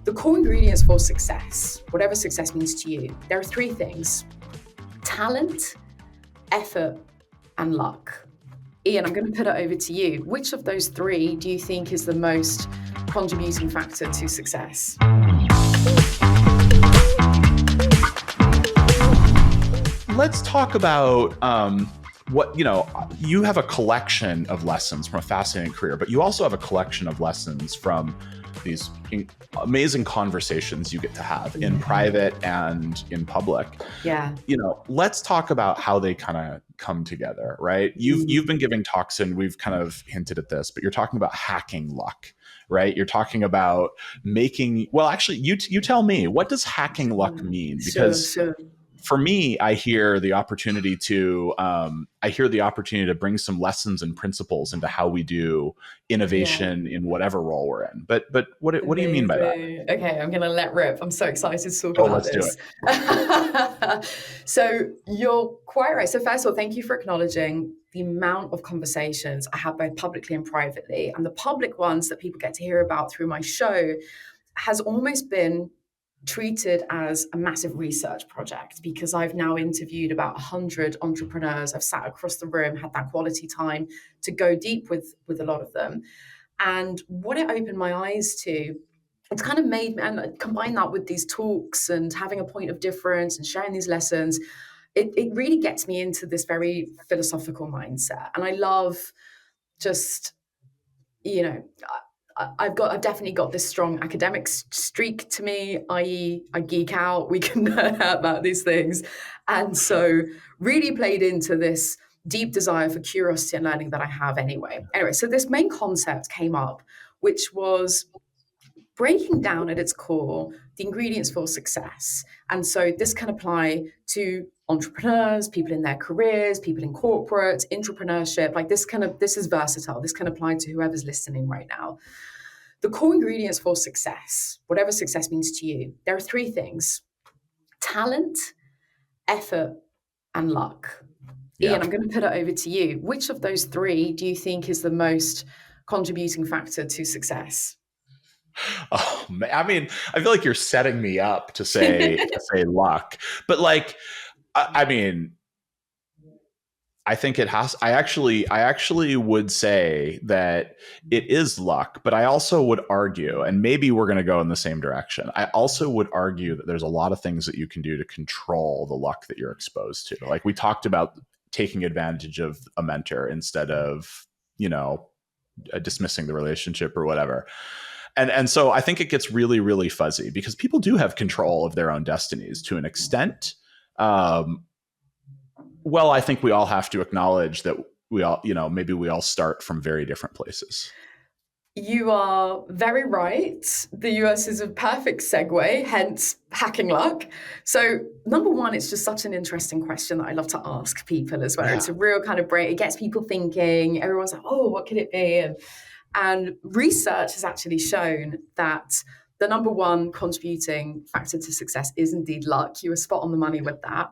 The core ingredients for success, whatever success means to you, there are three things: talent, effort, and luck. Ian, I'm going to put it over to you. Which of those three do you think is the most contributing factor to success? Let's talk about you have a collection of lessons from a fascinating career, but you also have a collection of lessons from these amazing conversations you get to have in private and in public. Yeah. Let's talk about how they kind of come together, right? You've been giving talks, and we've kind of hinted at this, but you're talking about hacking luck, right? You're talking about you tell me, what does hacking luck mean? Because Sure. For me, I hear the opportunity to bring some lessons and principles into how we do innovation in whatever role we're in. But what do you mean by that? Okay, I'm going to let rip. I'm so excited to talk about this. Let's do it. So you're quite right. So first of all, thank you for acknowledging the amount of conversations I have both publicly and privately. And the public ones that people get to hear about through my show has almost been treated as a massive research project, because I've now interviewed about 100 entrepreneurs. I've sat across the room, had that quality time to go deep with a lot of them. And what it opened my eyes to, it's kind of made me, and combine that with these talks and having a point of difference and sharing these lessons, it really gets me into this very philosophical mindset. And I love just, I've definitely got this strong academic streak to me, i.e. I geek out, we can learn out about these things. And so really played into this deep desire for curiosity and learning that I have anyway. Anyway, so this main concept came up, which was breaking down at its core the ingredients for success. And so this can apply to entrepreneurs, people in their careers, people in corporate, entrepreneurship. Like this is versatile. This can apply to whoever's listening right now. The core ingredients for success, whatever success means to you, there are three things: talent, effort, and luck. Yeah. Ian, I'm going to put it over to you. Which of those three do you think is the most contributing factor to success? Oh, man. I mean, I feel like you're setting me up to say luck, but I think it has. I actually would say that it is luck, but I also would argue, and maybe we're going to go in the same direction. I also would argue that there's a lot of things that you can do to control the luck that you're exposed to. Like we talked about taking advantage of a mentor instead of, dismissing the relationship or whatever. And so I think it gets really, really fuzzy because people do have control of their own destinies to an extent. Well, I think we all have to acknowledge that we all, maybe we all start from very different places. You are very right. The US is a perfect segue, hence hacking luck. So number one, it's just such an interesting question that I love to ask people as well. Yeah. It's a real kind of brain. It gets people thinking. Everyone's like, oh, what could it be? And research has actually shown that the number one contributing factor to success is indeed luck. You were spot on the money with that.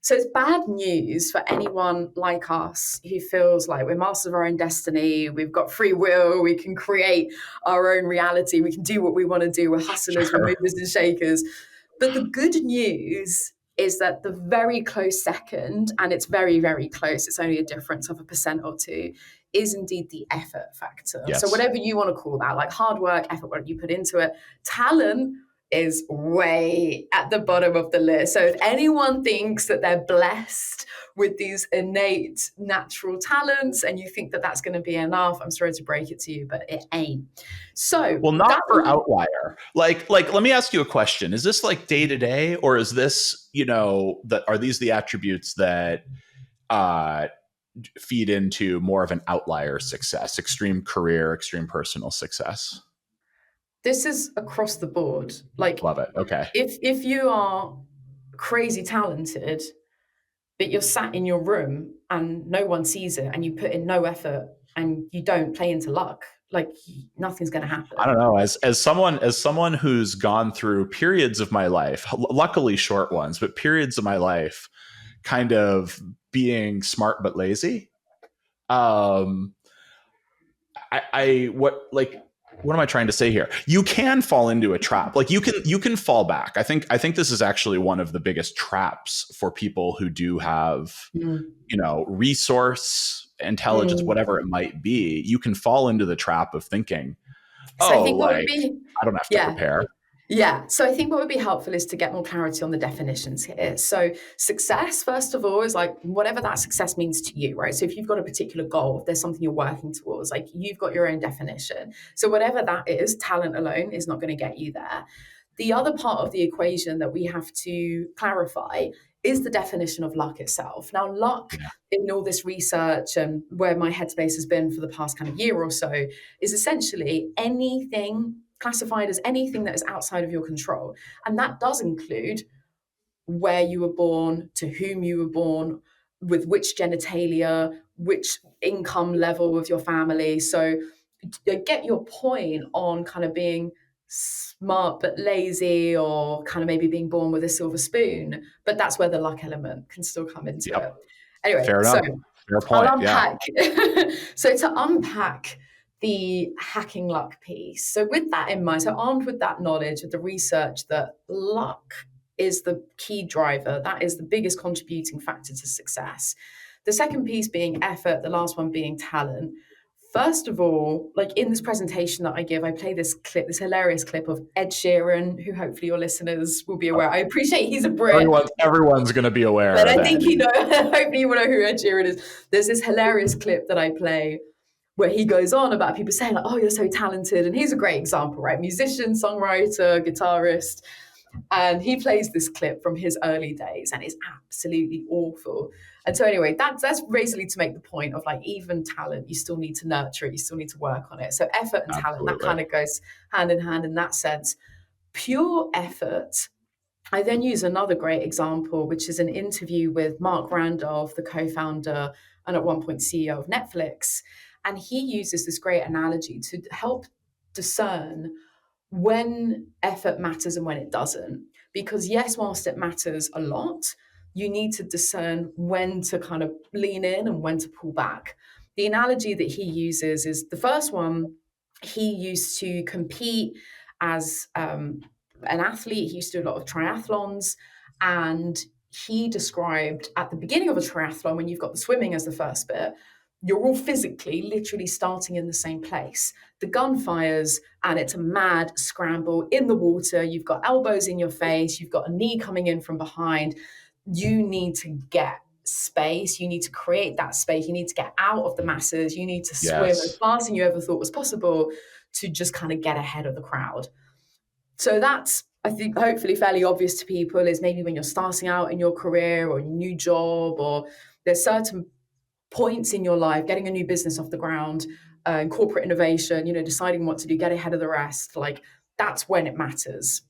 So it's bad news for anyone like us who feels like we're masters of our own destiny. We've got free will. We can create our own reality. We can do what we want to do. We're hustlers, We're movers and shakers. But the good news is that the very close second, and it's very, very close, it's only a difference of 1% or 2%, is indeed the effort factor. Yes. So whatever you want to call that, like hard work, effort, what you put into it, talent is way at the bottom of the list. So if anyone thinks that they're blessed with these innate natural talents and you think that that's going to be enough, I'm sorry to break it to you, but it ain't. So well, not for outlier. Like, let me ask you a question. Is this like day to day, or is this, are these the attributes that feed into more of an outlier success, extreme career, extreme personal success? This is across the board. Like, love it. Okay. If you are crazy talented, but you're sat in your room and no one sees it, and you put in no effort and you don't play into luck, like nothing's going to happen. I don't know. As someone who's gone through periods of my life, luckily short ones, but periods of my life, kind of being smart but lazy. what am I trying to say here? You can fall into a trap. Like you can fall back. I think this is actually one of the biggest traps for people who do have, resource, intelligence, whatever it might be. You can fall into the trap of thinking, So I oh, think what would like be, I don't have to yeah. prepare. Yeah. So I think what would be helpful is to get more clarity on the definitions here. So success, first of all, is like whatever that success means to you, right? So if you've got a particular goal, if there's something you're working towards, like you've got your own definition. So whatever that is, talent alone is not going to get you there. The other part of the equation that we have to clarify is the definition of luck itself. Now, luck in all this research and where my headspace has been for the past kind of year or so is essentially anything classified as anything that is outside of your control. And that does include where you were born, to whom you were born, with which genitalia, which income level of your family. So get your point on kind of being smart but lazy, or kind of maybe being born with a silver spoon, but that's where the luck element can still come into it. Anyway, Fair enough. Fair point. I'll unpack. Yeah. So to unpack the hacking luck piece. So with that in mind, so armed with that knowledge, with the research that luck is the key driver, that is the biggest contributing factor to success. The second piece being effort, the last one being talent. First of all, like in this presentation that I give, I play this clip, this hilarious clip of Ed Sheeran, who hopefully your listeners will be aware. I appreciate he's a Brit. Everyone's going to be aware. But I think hopefully you will know who Ed Sheeran is. There's this hilarious clip that I play where he goes on about people saying like, oh, you're so talented. And he's a great example, right? Musician, songwriter, guitarist. And he plays this clip from his early days and it's absolutely awful. And so anyway, that's basically to make the point of like, even talent, you still need to nurture it. You still need to work on it. So effort and talent, that kind of goes hand in hand in that sense. Pure effort. I then use another great example, which is an interview with Mark Randolph, the co-founder and at one point CEO of Netflix. And he uses this great analogy to help discern when effort matters and when it doesn't. Because yes, whilst it matters a lot, you need to discern when to kind of lean in and when to pull back. The analogy that he uses is the first one. He used to compete as an athlete. He used to do a lot of triathlons, and he described at the beginning of a triathlon, when you've got the swimming as the first bit, you're all physically, literally starting in the same place. The gun fires and it's a mad scramble in the water. You've got elbows in your face. You've got a knee coming in from behind. You need to get space. You need to create that space. You need to get out of the masses. You need to swim as fast as you ever thought was possible to just kind of get ahead of the crowd. So that's, I think, hopefully fairly obvious to people, is maybe when you're starting out in your career or a new job, or there's certain points in your life, getting a new business off the ground, corporate innovation, deciding what to do, get ahead of the rest, like that's when it matters.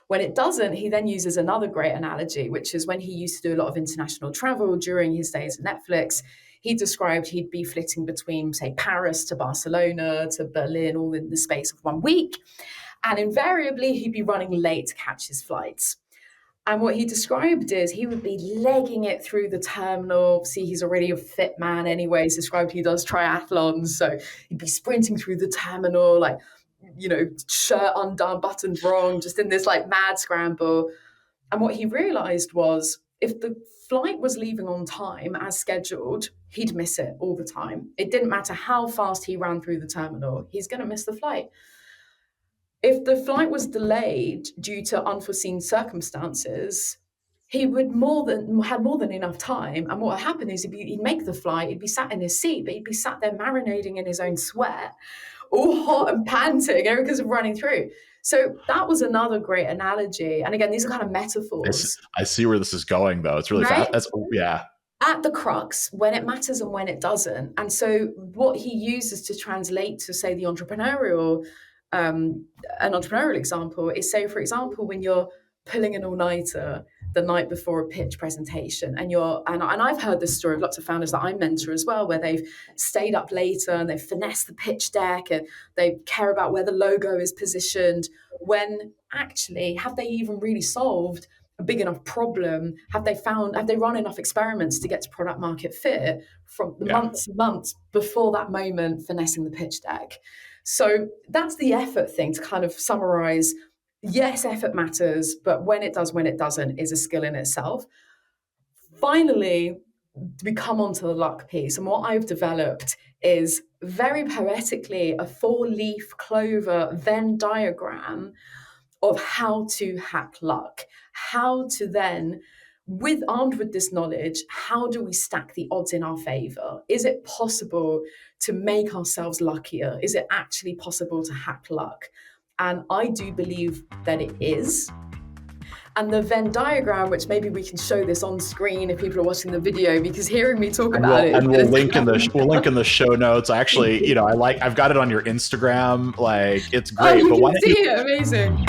When it doesn't, he then uses another great analogy, which is when he used to do a lot of international travel during his days at Netflix. He described he'd be flitting between, say, Paris to Barcelona to Berlin, all in the space of 1 week. And invariably, he'd be running late to catch his flights. And what he described is he would be legging it through the terminal. See, he's already a fit man anyway. He's described he does triathlons. So he'd be sprinting through the terminal, like, shirt undone, buttoned wrong, just in this like mad scramble. And what he realized was if the flight was leaving on time as scheduled, he'd miss it all the time. It didn't matter how fast he ran through the terminal, he's going to miss the flight. If the flight was delayed due to unforeseen circumstances, he would had more than enough time. And what would happen is he'd make the flight, he'd be sat in his seat, but he'd be sat there marinating in his own sweat, all hot and panting, because of running through. So that was another great analogy. And again, these are kind of metaphors. I see where this is going, though. It's really fast. Yeah. At the crux, when it matters and when it doesn't. And so what he uses to translate to, say, the entrepreneurial an entrepreneurial example is, say, for example, when you're pulling an all-nighter the night before a pitch presentation, and I've heard this story of lots of founders that I mentor as well, where they've stayed up later and they've finessed the pitch deck and they care about where the logo is positioned, when actually, have they even really solved a big enough problem? Have they run enough experiments to get to product market fit from months and months before that moment, finessing the pitch deck? So that's the effort thing, to kind of summarize. Yes, effort matters, but when it does, when it doesn't, is a skill in itself. Finally, we come onto the luck piece. And what I've developed is very poetically a 4-leaf clover Venn diagram of how to hack luck, how to then, armed with this knowledge, how do we stack the odds in our favor? Is it possible to make ourselves luckier? Is it actually possible to hack luck? And I do believe that it is. And the Venn diagram, which maybe we can show this on screen if people are watching the video, because hearing me talk about it, and we'll link in the show notes. Actually, I've got it on your Instagram. Like, it's great. Oh, you can see it. Amazing.